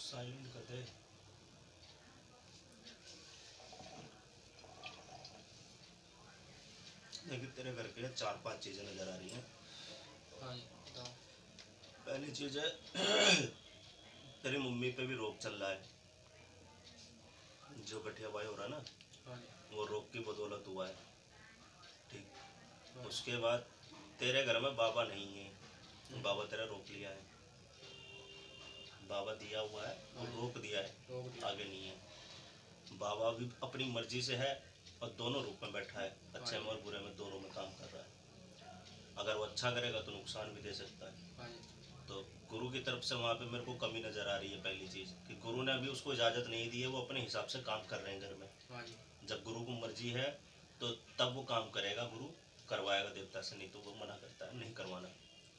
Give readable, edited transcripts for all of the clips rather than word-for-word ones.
Silent कर दे। लेकिन तेरे घर के लिए 4-5 चीजें नजर आ रही हैं। हाँ जी बताओ। पहली चीज है तेरी मम्मी पे भी रोग चल रहा है, जो गठिया भाई हो रहा है ना, हाँ जी। वो रोग की बदौलत हुआ है। ठीक। हाँ जी। उसके बाद तेरे घर में बाबा नहीं है, बाबा तेरा रोक लिया है। बाबा दिया हुआ है हाँ और जी। रोक दिया है, रोक दिया। आगे नहीं है। बाबा भी अपनी मर्जी से है और दोनों रूप में बैठा है, अच्छे हाँ में जी। और बुरे में दोनों में काम कर रहा है। अगर वो अच्छा करेगा तो नुकसान भी दे सकता है। हाँ जी। तो गुरु की तरफ से वहाँ पे मेरे को कमी नज़र आ रही है। पहली चीज़ कि गुरु ने अभी उसको इजाज़त नहीं दी है, वो अपने हिसाब से काम कर रहे हैं घर में। हाँ जी। जब गुरु को मर्जी है तो तब वो काम करेगा, गुरु करवाएगा देवता से, नहीं तो वो मना करता है नहीं करवाना।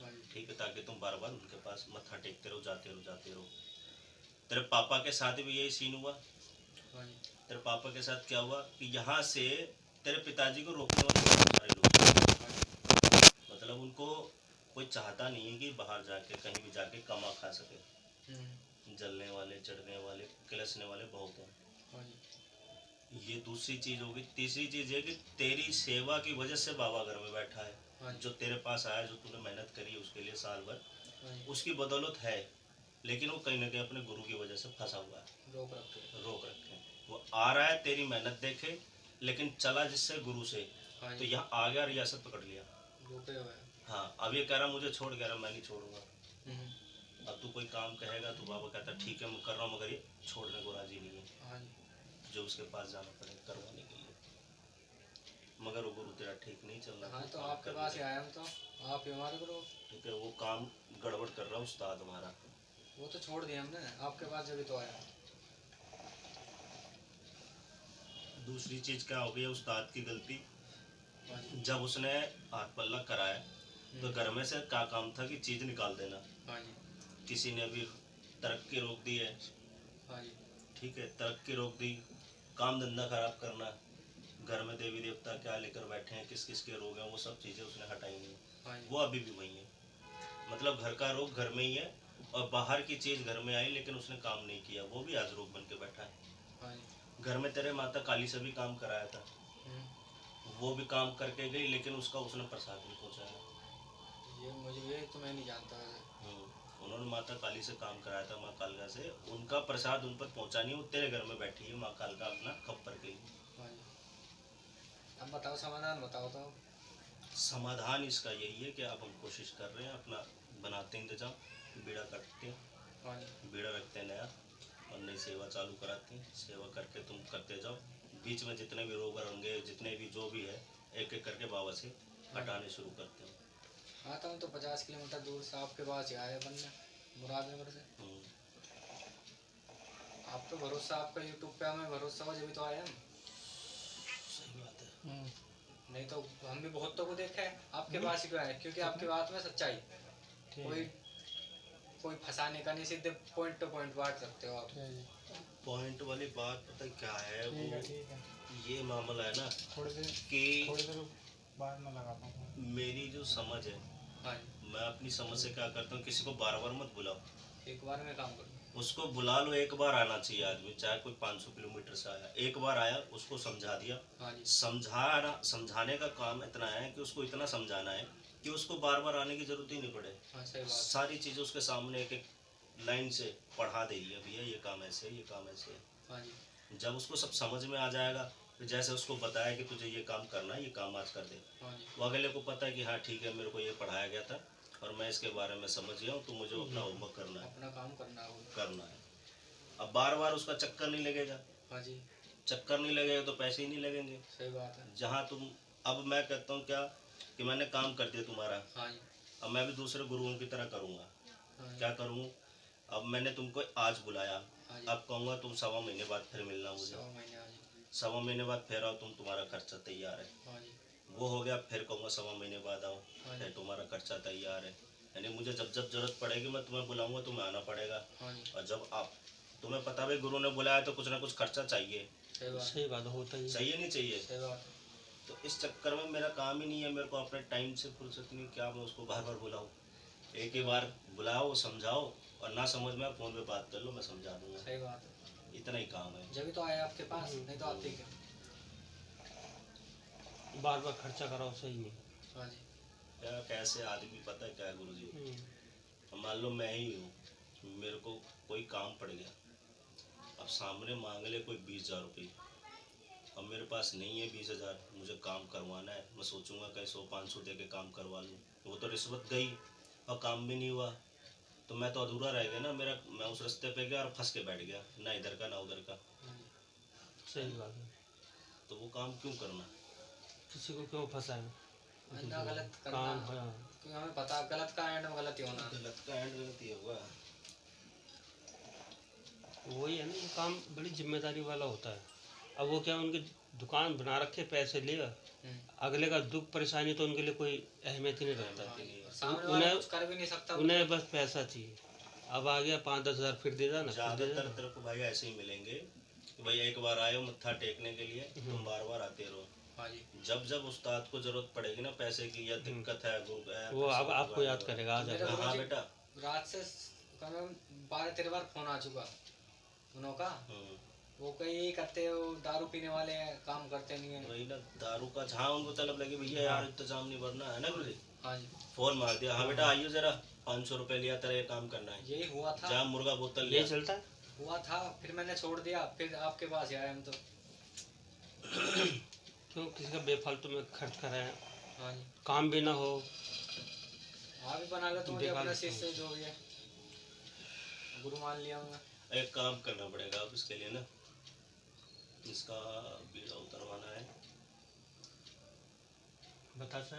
हाँ जी। ठीक है, ताकि तुम बार बार उनके पास मत्था टेकते रहो, जाते रहो जाते रहो। तेरे पापा के साथ भी यही सीन हुआ। हाँ जी। तेरे पापा के साथ क्या हुआ कि यहाँ से तेरे पिताजी को रोकने वाले बहुत सारे लोग हैं। हाँ जी। मतलब उनको कोई चाहता नहीं है कि बाहर जाके कहीं भी जाके कमा खा सके। जलने वाले, चढ़ने वाले, किलसने वाले बहुत हैं। हाँ जी। ये दूसरी चीज होगी। तीसरी चीज है कि तेरी सेवा की वजह से बाबा घर में बैठा है। हाँ जी। जो तेरे पास आया, जो तूने मेहनत करी है उसके लिए साल भर, हाँ जी। उसकी बदौलत है। लेकिन वो कहीं ना कहीं अपने गुरु की वजह से फंसा हुआ है, रोक रखे। रोक रखे। वो आ रहा है तेरी मेहनत देखे, लेकिन चला जिससे गुरु से, हाँ तो जी। यहाँ आ गया, रियासत पकड़ लिया। रोके हुए हैं। हाँ, अब ये कह रहा मुझे छोड़, कह रहा मैं नहीं छोड़ूंगा। हम्म। अब तू कोई काम कहेगा तो बाबा कहता ठीक है मैं कर रहा हूँ, मगर ये छोड़ने को राजी नहीं है। हाँ जी। जो उसके पास जाना पड़े करवाने के लिए, मगर वो गुरु तेरा ठीक नहीं चल रहा। हाँ तू तो काम आपके कर पास ही ले। आए हम तो। आप ही हमारे गुरु। ठीक है, वो काम गड़बड़ कर रहा है उस्ताद हमारा। वो तो छोड़ दिया हमने, आपके पास जब भी तो आया। दूसरी चीज क्या हो गई है उस्ताद की गलती, हाँ जी। जब उसने हाथ पल्ला कराया तो घर में से क्या काम था कि चीज निकाल देना। हाँ जी। किसी ने भी तरक्की रोक दी है। हाँ जी। ठीक है, तरक्की रोक दी, काम धंधा खराब करना, घर में देवी देवता क्या लेकर बैठे हैं, किस किस के रोग हैं, वो सब चीज़ें उसने हटाई नहीं। हाँ जी। वो अभी भी वही है। मतलब घर का रोग घर में ही है, और बाहर की चीज़ घर में आई लेकिन उसने काम नहीं किया, वो भी आज रोग बन के बैठा है। हाँ जी। घर में तेरे माता काली से भी काम कराया था, वो भी काम करके गई, लेकिन उसका उसने प्रसाद नहीं पहुँचाया। ये मुझे, ये तो मैं नहीं जानता वैसे। उन्होंने माता काली से काम कराया था, माँ कालका से, उनका प्रसाद उन पर पहुँचा नहीं। वो तेरे घर में बैठी है माँ कालका अपना खप्पर के लिए। हाँ जी। अब बताओ समाधान बताओ तो। समाधान इसका यही है कि अब हम कोशिश कर रहे हैं अपना, बनाते हैं इंतजाम, बीड़ा काटते हैं, हाँ जी। बीड़ा रखते हैं नया, और नई सेवा चालू कराते हैं। सेवा करके तुम करते जाओ, बीच में जितने भी रोग होंगे, जितने भी जो भी है, एक एक करके बाबा से हटाने शुरू करते हैं। हाँ तो हम तो 50 किलोमीटर दूर से आपके पास ही आए बनने, मुरादनगर से। आप पे भरोसा, आपका यूट्यूब पे हमें भरोसा हो जब तो आए हम। सही बात है। नहीं तो हम भी बहुतों को देखा है, आपके पास ही क्यों आए, क्योंकि आपकी बात में सच्चाई, कोई कोई फंसाने का नहीं, सीधे पॉइंट टू पॉइंट बात सकते हो आप। पॉइंट वाली बात पता है क्या है, वो ये मामला है ना थोड़ी देर कि बाद में लगाता हूँ। मेरी जो समझ है, हाँ जी। मैं अपनी समझ से क्या करता हूँ, किसी को बार बार मत बुलाओ, एक बार में काम करूँ। उसको बुला लो। एक बार आना चाहिए आदमी, चाहे कोई 500 किलोमीटर से आया, एक बार आया, उसको समझा दिया। हाँ जी। समझाना, समझाने का काम इतना है कि उसको इतना समझाना है कि उसको बार बार आने की जरूरत ही नहीं पड़े। हाँ सही बात। सारी चीज़ें उसके सामने एक एक लाइन से पढ़ा देगी, भैया ये काम ऐसे है, ये काम ऐसे है। हाँ जी। जब उसको सब समझ में आ जाएगा, तो जैसे उसको बताया कि तुझे ये काम करना है, ये काम आज कर दे, हाँ जी। वो अगले को पता है कि हाँ ठीक है, मेरे को ये पढ़ाया गया था और मैं इसके बारे में समझ गया हूँ, तो मुझे अपना होमवर्क करना है, अपना काम करना करना है। अब बार बार उसका चक्कर नहीं लगेगा। हाँ जी। चक्कर नहीं लगेगा तो पैसे ही नहीं लगेंगे। सही बात है। जहाँ तुम, अब मैं कहता हूँ क्या कि मैंने काम कर दिया तुम्हारा, हाँ जी। अब मैं भी दूसरे गुरुओं की तरह करूँगा। हाँ जी। क्या करूँ, अब मैंने तुमको आज बुलाया, हाँ जी। अब कहूँगा तुम 1.25 महीने बाद फिर मिलना मुझे। 1.25 महीने। हाँ जी। 1.25 महीने बाद फिर आओ, तुम तुम्हारा खर्चा तैयार है। हाँ जी। वो हो गया, फिर कहूँगा 1.25 महीने बाद आओ, हाँ फिर जी। तुम्हारा खर्चा तैयार है। यानी मुझे जब जब जरूरत पड़ेगी मैं तुम्हें बुलाऊंगा, तुम्हें आना पड़ेगा। हाँ जी। और जब आप, तुम्हें पता भाई गुरु ने बुलाया तो कुछ ना कुछ खर्चा चाहिए। सही बात होता ही चाहिए नहीं चाहिए। सही बात है। तो इस चक्कर में मेरा काम ही नहीं है, मेरे को अपने टाइम से फुर्सत नहीं, क्या मैं उसको बार बार बुलाऊं। एक ही बार बुलाओ, समझाओ, और ना समझ में फ़ोन पे बात कर लो, मैं समझा दूंगा। सही बात है, इतना ही काम है। जब भी तो आए आपके पास, नहीं तो आते क्या। बार बार खर्चा कराओ, सही नहीं। हाँ जी। क्या कैसे आदमी, पता है क्या है गुरु जी, अब मान लो मैं ही हूँ, मेरे को कोई काम पड़ गया, अब सामने मांग ले कोई 20,000 रुपये, अब मेरे पास नहीं है 20,000, मुझे काम करवाना है, मैं सोचूंगा कहीं 100-500 दे के काम करवा लूँ, वो तो रिश्वत गई और काम भी नहीं हुआ, तो मैं तो अधूरा रह गया ना मेरा। मैं उस रास्ते पे गया और फंस के बैठ गया, ना इधर का ना उधर का। सही बात है, तो वो काम क्यों करना। किसी को क्यों फंसाए। ना गलत करना, काम, हाँ, क्योंकि हमें पता गलत का एंड में गलत ही होना। गलत का एंड गलत ही होगा। वही है ना, ये काम बड़ी जिम्मेदारी वाला होता है। अब वो क्या, उनकी दुकान बना रखे, पैसे लिया, अगले का दुख परेशानी तो उनके लिए कोई अहमियत ही नहीं रखता। सामने वाला कुछ कर भी नहीं सकता, उन्हें बस पैसा चाहिए। अब आ गया 5-10 हज़ार, फिर दे देना। ज़्यादातर तेरे को भाई ऐसे ही मिलेंगे कि भाई एक बार आए हो मत्था टेकने के लिए, तुम बार बार आते रहो। हाँ जी। जब जब उस्ताद को जरूरत पड़ेगी ना पैसे की या दिक्कत है, वो अब आपको याद करेगा, आ जाएगा। हाँ बेटा, रात से कम 12-13 बार फोन आ चुका उनका, वो कहीं यही करते हो, दारू पीने वाले हैं, काम करते नहीं है। वही ना, दारू का जहाँ उनको तलब लगी, भैया यार इंतजाम नहीं भरना है ना गुरु जी। हाँ जी। फोन मार दिया, हाँ बेटा आइयो जरा, 500 रुपये लिया, तेरा ये काम करना है। यही हुआ था, जहाँ मुर्गा बोतल ये लिया चलता है। हुआ था, फिर मैंने छोड़ दिया, फिर आपके पास आए हम तो। क्यों किसी का बेफालतू में खर्च कराए, हाँ जी। काम भी ना हो। आप भी बना लो, तो मुझे अपने शिष्य जो भी है गुरु मान लिया मैं। एक काम करना पड़ेगा अब इसके लिए ना, इसका बीड़ा उतरवाना है। बतासे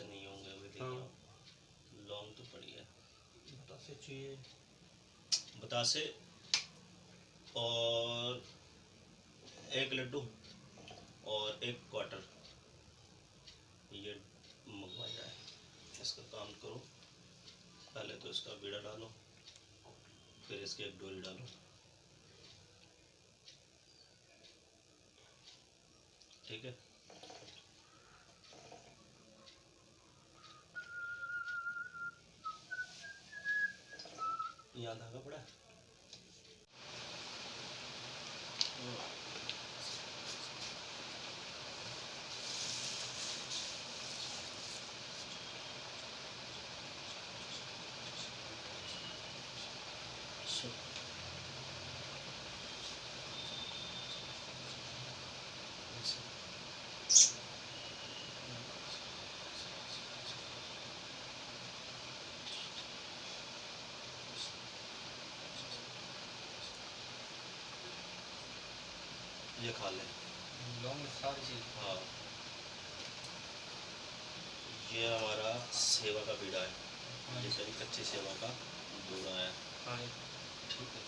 नहीं होंगे अभी, देखिए लौंग तो पड़ी है, बतासे चाहिए, बतासे और 1 लड्डू और 1 क्वार्टर, ये मंगवा जाए। इसका काम करो, पहले तो इसका बीड़ा डालो, फिर इसकी एक डोरी डालो, ठीक है। यहाँ धागा पड़ा है। ये खा ले लौंग सारी चीज। हाँ, ये हमारा सेवा का बीड़ा है, ये सारी कच्ची सेवा का दूरा है। हाँ जी। ठीक है,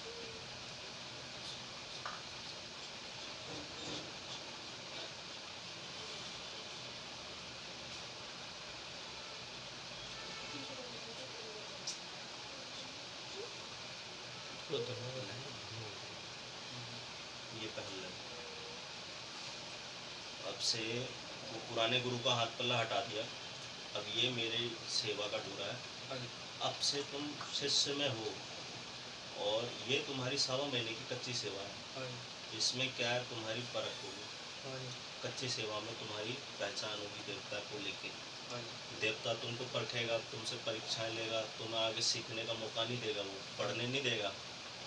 ये पहन ले। अब से वो पुराने गुरु का हाथ पल्ला हटा दिया, अब ये मेरी सेवा का डोरा है। हाँ जी। अब से तुम शिष्य में हो और ये तुम्हारी 1.25 महीने की कच्ची सेवा है। हाँ जी। इसमें क्या है, तुम्हारी परख होगी। हाँ जी। कच्ची सेवा में तुम्हारी पहचान होगी देवता को लेके। हाँ जी। देवता तुमको परखेगा, तुमसे परीक्षाएं लेगा, तुम्हें आगे सीखने का मौका नहीं देगा, वो पढ़ने नहीं देगा,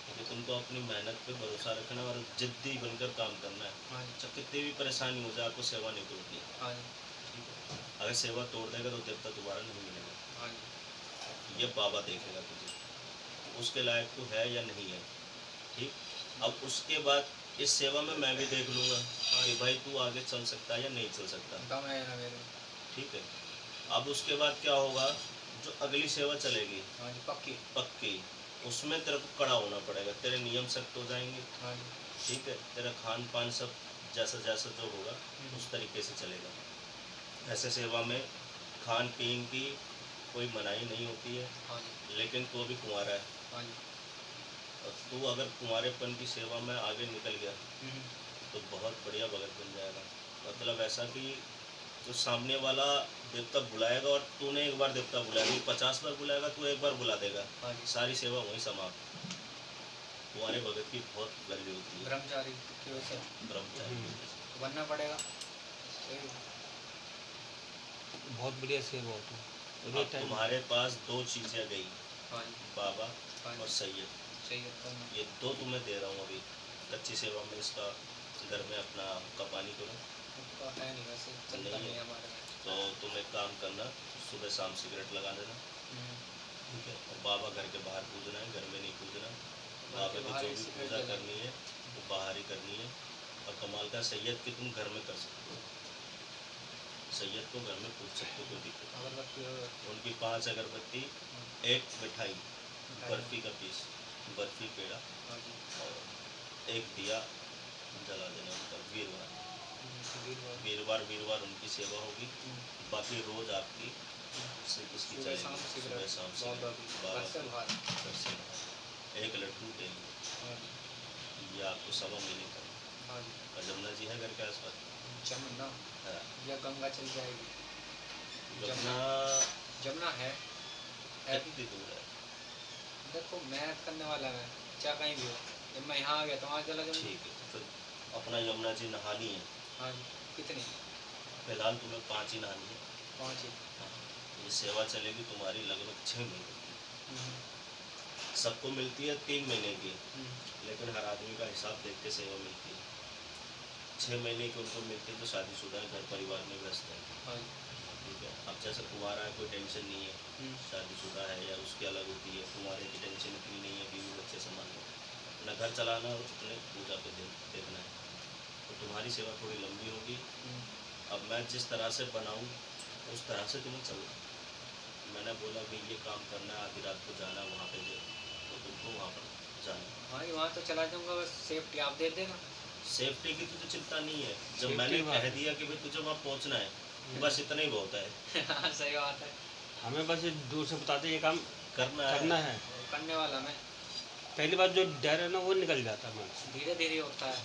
क्योंकि तुमको अपनी मेहनत पे भरोसा रखना और जिद्दी बनकर काम करना है। हाँ जी। चाहे कितनी भी परेशानी हो जाए, आपको सेवा नहीं तोड़नी। हाँ जी। ठीक है, अगर सेवा तोड़ देगा तो देवता दोबारा नहीं मिलेगा। हाँ जी। ये बाबा देखेगा तुझे, उसके लायक तू है या नहीं है। ठीक, अब उसके बाद इस सेवा में मैं भी देख लूँगा कि भाई तू आगे चल सकता है या नहीं चल सकता। दम है ना मेरे। ठीक है, अब उसके बाद क्या होगा, जो अगली सेवा चलेगी हाँ जी, पक्की। पक्की, उसमें तेरे को कड़ा होना पड़ेगा, तेरे नियम सख्त हो जाएंगे। हाँ जी। ठीक है, तेरा खान पान सब जैसा जैसा जो होगा उस तरीके से चलेगा। ऐसे सेवा में खान पीन की कोई मनाही नहीं होती है। हाँ जी। लेकिन तू अभी कुंवारा है, हाँ जी। और तू अगर कुंवारेपन की सेवा में आगे निकल गया तो बहुत बढ़िया भगत बन जाएगा। मतलब ऐसा कि तो सामने वाला देवता बुलाएगा और तूने एक बार देवता बुलाएगा, 50 बार बुलाएगा तो एक बार बुला देगा, हाँ जी। सारी सेवा वहीं समाप्त। तुम्हारे भगत की बहुत वैल्यू होती है। ब्रह्मचारी की वजह से ब्रह्मचारी तो बनना पड़ेगा। सही है। बहुत बढ़िया सेवा होती है। और ये अब टाइम तुम्हारे पास 2 चीजें गई, हाँ जी। बाबा हाँ और जी। सैयद, सही है करना। ये 2 तुम्हें दे रहा हूँ अभी। कच्ची सेवा में इसका घर में अपना का पानी करो। उसका है नहीं वैसे, चलता नहीं नहीं है। है हमारे में। तो तुम एक काम करना, सुबह शाम सिगरेट लगा देना, ठीक है। और बाबा घर के बाहर पूजना है, घर में नहीं पूजना। बाबा की बाहर जो ही भी सिगरेट पूजा जलाएंगे। करनी है वो बाहर ही करनी है। और कमाल का सैयद कि तुम घर में कर सकते हो, सैयद को घर में पूज सकते हो, कोई दिक्कत नहीं। अगरबत्ती हो उनकी 5 अगरबत्ती, 1 मिठाई, बर्फी का पीस, बर्फी पेड़ा हाँ जी। और 1 दिया जला देना उनका वीरवार। वीरवार। वीरवार उनकी सेवा होगी। बाकी रोज आपकी सिर्फ उसकी सुबह शाम चलेगी, सिगरेट। सुबह शाम बाबा सिगरेट, की बाबा घर से की बाहर। घर से बाहर। 1 लड्डू डेली, हाँ जी। ये आपको 1.25 महीने का। हाँ जी। और जमुना जी है घर के आसपास? जमुना हाँ। या गंगा चल जाएगी। जमुना जमुना है कितनी दूर है? देखो मेहनत करने वाला है, चाहे कहीं भी हो। जब मैं यहाँ आ गया तो वहाँ चला जाऊँगा। ठीक है, तो फिर अपना यमुना जी नहानी है। हाँ जी। कितनी? फिलहाल तुम्हें 5 ही नहानी है। 5 ही। हाँ। ये सेवा चलेगी तुम्हारी लगभग 6 महीने की। सबको मिलती है 3 महीने की, लेकिन हर आदमी का हिसाब देख के सेवा मिलती है। 6 महीने की उनको मिलती है तो शादीशुदा है, घर परिवार में व्यस्त है, हाँ जी। ठीक है। अब जैसे कुंवारा है कोई टेंशन नहीं है, शादीशुदा है या उसकी अलग होती है, कुंवारे की टेंशन इतनी नहीं है, बीवी बच्चे संभालना, अपना घर चलाना और अपने पूजा पे देखना है। तो तुम्हारी सेवा थोड़ी लंबी होगी। अब मैं जिस तरह से बनाऊँ उस तरह से तुम्हें चलना। मैंने बोला कि ये काम करना है, आधी रात को जाना वहाँ पे तो तुमको वहाँ पर जाना। हाँ जी, वहाँ तो चला जाऊँगा, बस सेफ्टी आप दे देना। सेफ्टी की तुझे चिंता नहीं है, जब Safety मैंने बात कह है। दिया कि भाई तुझे वहाँ पहुँचना है बस इतना ही बहुत है। हाँ, सही बात है। हमें बस ये दूर से बताते ये काम करना करना है। है। करने वाला मैं। पहली बार जो डर है ना वो निकल जाता है मन से। धीरे धीरे होता है।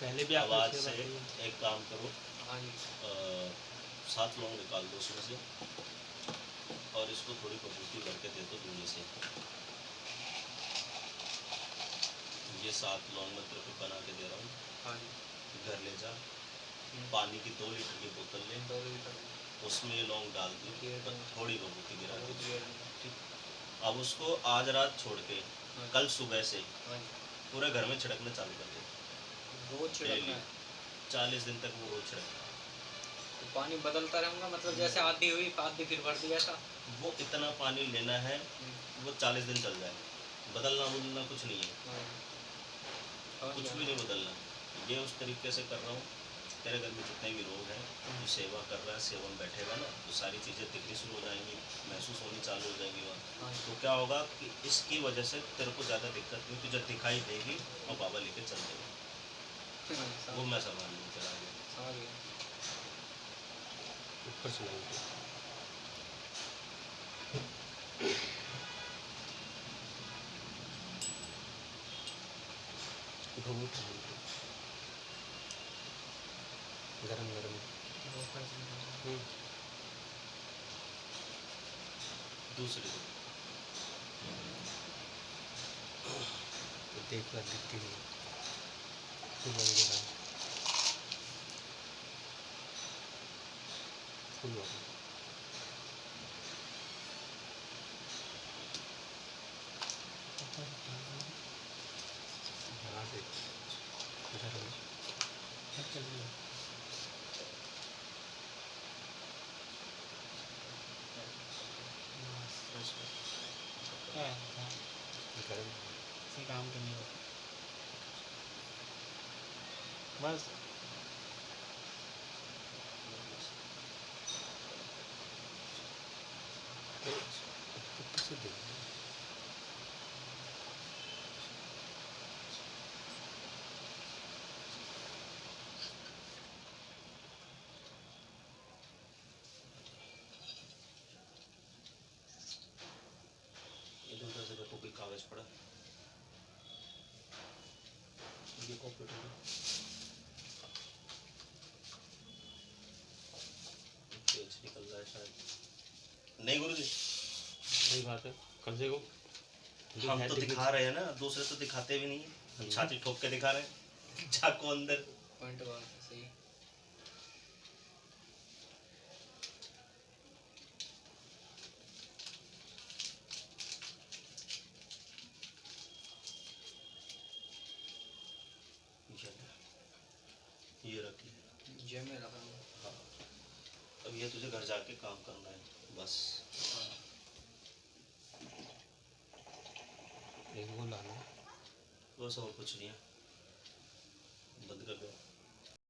पहले भी अब आपने आज सेवा से की है। एक काम करो, हाँ जी। 7 लौंग निकाल दो उसमें से और इसको थोड़ी बबूती करके दे दो दूनी से। ये 7 लौंग मैं तेरे को बना के दे रहा हूँ, हाँ जी। घर ले जा, पानी की 2 लीटर की बोतल ले, 2 लीटर। उसमें ये लौंग डाल दी ये और थोड़ी बबूती गिरा दी। बहुत रेयर है। ठीक। अब उसको आज रात छोड़ के कल सुबह से हाँ जी। पूरे घर में छिड़कना चालू कर दे। रोज छिड़कना है। 40 दिन तक वो रोज छिड़कना। तो पानी बदलता रहूँगा, मतलब जैसे आधी हुई आधी फिर भर दी ऐसा। वो इतना पानी लेना है, वो 40 दिन चल जाए। बदलना कुछ नहीं है, हाँ जी। समझ कुछ गया। भी नहीं बदलना। ये उस तरीके से कर रहा हूँ। तेरे घर में जितने भी लोग हैं, जो सेवा कर रहा है, सेवा में बैठेगा ना तो सारी चीज़ें दिखनी शुरू हो जाएंगी, महसूस होनी चालू हो जाएंगी वहाँ। हाँ जी। तो क्या होगा कि इसकी वजह से तेरे को ज़्यादा दिक्कत नहीं, तुझे दिखाई देगी और बाबा लेके चल देगा। वो मैं संभाल लूँ तेरा आगे। समझ गया। ऊपर से लाएंगे। घूंघट डालते। गरम गरम। दूसरी देख कर दिखती नहीं। फूल वाली जगह। फूल वाली। हाँ देख। गरम। गरम। काम करने का बस। ऊपर से देख। इधर उधर से देखो कोई कागज पड़ा, ये कॉपी उठा लो। नहीं गुरुजी, सही बात है, कम से कम हम तो दिखा रहे हैं ना, दूसरे तो दिखाते भी नहीं है। हम छाती ठोक के दिखा रहे हैं चाकू अंदर। पॉइंट बात सही। ये रख लिया। जेब में रखा हूँ। हाँ, अब ये तुझे घर जाके काम करना है बस। एक वो लाना। बस और कुछ नहीं है, बंद कर दो।